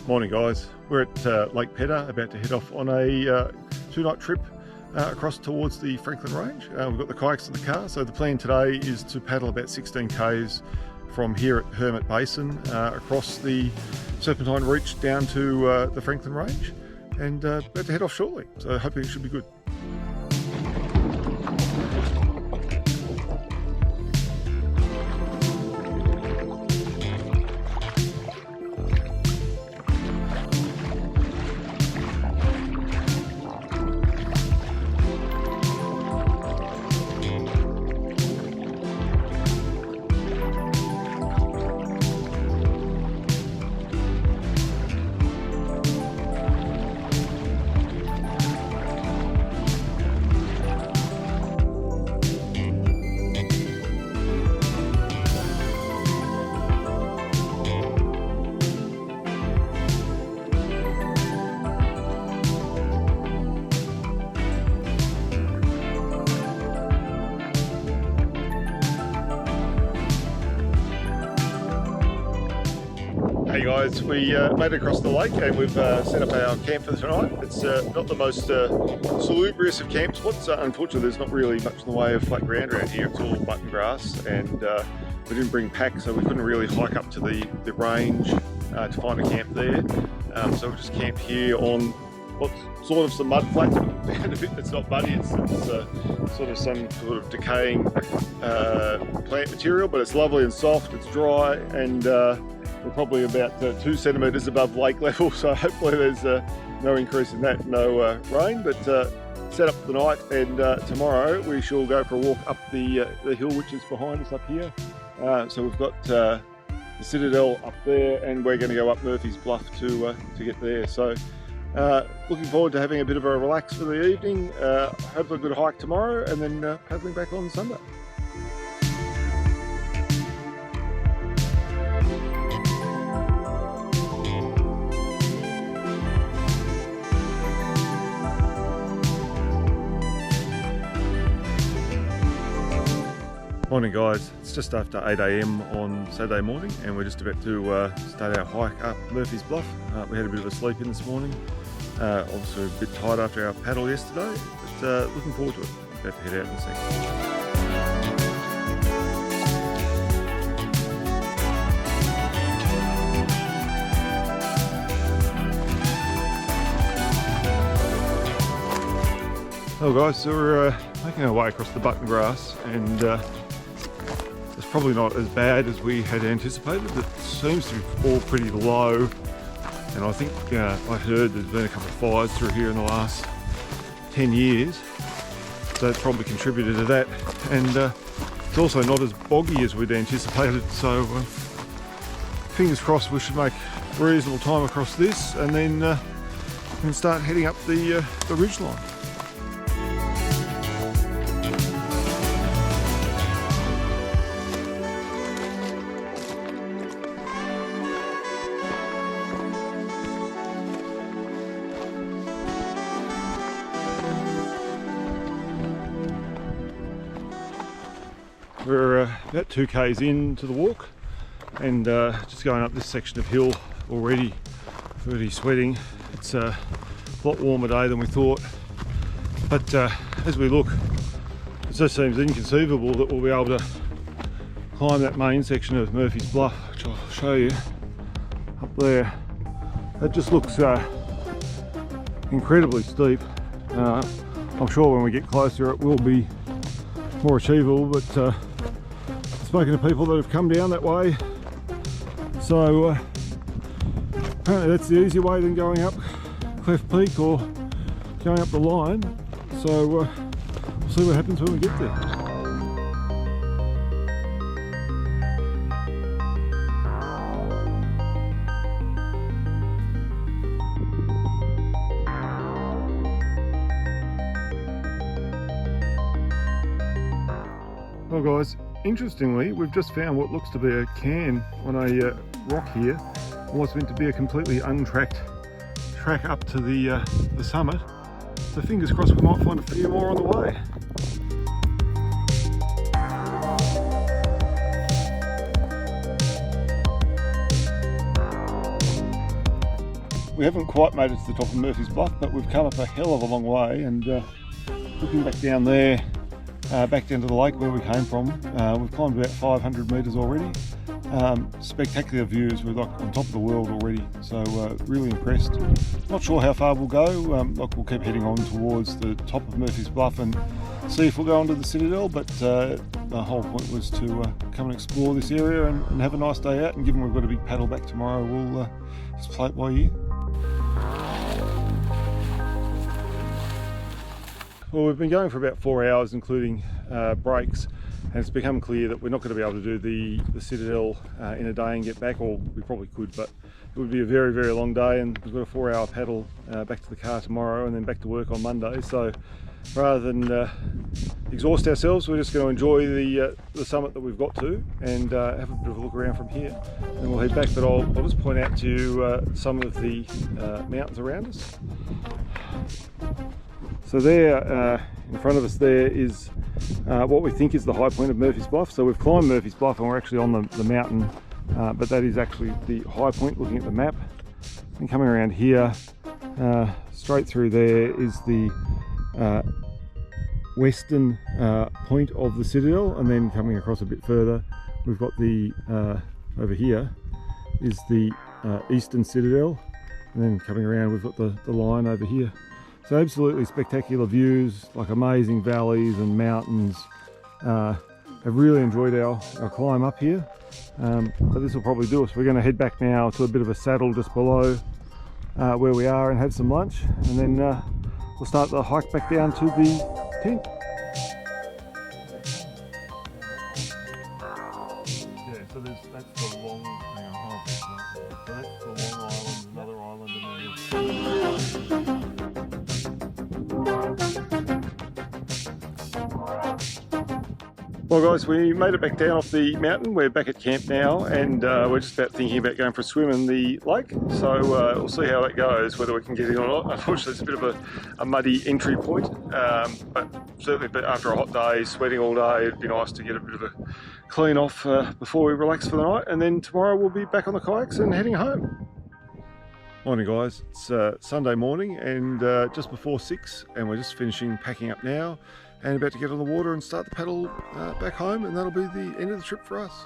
Morning guys, we're at Lake Pedder, about to head off on a two-night trip across towards the Frankland Range. We've got the kayaks in the car, so the plan today is to paddle about 16 k's from here at Hermit Basin across the Serpentine Reach down to the Frankland Range, and about to head off shortly, so hoping it should be good. Hey guys, we made it across the lake and we've set up our camp for tonight. It's not the most salubrious of camp spots. Unfortunately, there's not really much in the way of flat ground around here. It's all button grass, and we didn't bring pack, so we couldn't really hike up to the range to find a camp there. So we just camped here on what's sort of some mud flats. We found a bit that's not muddy, it's sort of some sort of decaying plant material, but it's lovely and soft, it's dry, and we're probably about 2 centimetres above lake level, so hopefully there's no increase in that, no rain. But set up for the night, and tomorrow we shall go for a walk up the hill which is behind us up here. So we've got the Citadel up there, and we're going to go up Murphys Bluff to get there. So looking forward to having a bit of a relax for the evening, hopefully a good hike tomorrow, and then paddling back on Sunday. Morning guys, it's just after 8 AM on Saturday morning, and we're just about to start our hike up Murphys Bluff. We had a bit of a sleep in this morning, obviously a bit tired after our paddle yesterday, but looking forward to it. About to head out in a second. Hello guys, so we're making our way across the button grass, and it's probably not as bad as we had anticipated. It seems to be all pretty low, and I think I heard there's been a couple of fires through here in the last 10 years, so that's probably contributed to that. And it's also not as boggy as we'd anticipated, so fingers crossed we should make reasonable time across this, and then we can start heading up the ridge line. We're about 2 k's into the walk, and just going up this section of hill already sweating. It's a lot warmer day than we thought, but as we look, it just seems inconceivable that we'll be able to climb that main section of Murphys Bluff, which I'll show you up there. That just looks incredibly steep. I'm sure when we get closer it will be more achievable, but spoken to people that have come down that way, so apparently that's the easier way than going up Cleft Peak or going up the line. So we'll see what happens when we get there. Well guys, interestingly, we've just found what looks to be a can on a rock here, what's meant to be a completely untracked track up to the summit. So fingers crossed we might find a few more on the way. we haven't quite made it to the top of Murphys Bluff, but we've come up a hell of a long way, and looking back down there, back down to the lake where we came from, we've climbed about 500 metres already. Spectacular views. We're like on top of the world already, so really impressed. Not sure how far we'll go. Like we'll keep heading on towards the top of Murphys Bluff and see if we'll go onto the Citadel, but the whole point was to come and explore this area and have a nice day out, and given we've got a big paddle back tomorrow, we'll just play it by ear. Well, we've been going for about 4 hours, including breaks, and it's become clear that we're not going to be able to do the Citadel in a day and get back, or we probably could, but it would be a very, very long day, and we've got a 4-hour paddle back to the car tomorrow and then back to work on Monday. So rather than exhaust ourselves, we're just going to enjoy the summit that we've got to and have a bit of a look around from here, and we'll head back. But I'll just point out to you some of the mountains around us. So there, in front of us there is what we think is the high point of Murphys Bluff. So we've climbed Murphys Bluff and we're actually on the mountain, but that is actually the high point looking at the map. And coming around here, straight through there is the western point of the Citadel, and then coming across a bit further, we've got the, over here is the eastern Citadel, and then coming around we've got the line over here. So absolutely spectacular views, like amazing valleys and mountains. Have really enjoyed our climb up here, but this will probably do us. We're going to head back now to a bit of a saddle just below where we are and have some lunch, and then we'll start the hike back down to the tent. Yeah, so that's the long, hang on, so that's the long island, another island, and then well guys, we made it back down off the mountain. We're back at camp now, and we're just about thinking about going for a swim in the lake. So we'll see how that goes, whether we can get in or not. Unfortunately, it's a bit of a muddy entry point, but certainly after a hot day, sweating all day, it'd be nice to get a bit of a clean off before we relax for the night. And then tomorrow we'll be back on the kayaks and heading home. Morning guys, it's Sunday morning and just before 6, and we're just finishing packing up now and about to get on the water and start the paddle back home, and that'll be the end of the trip for us.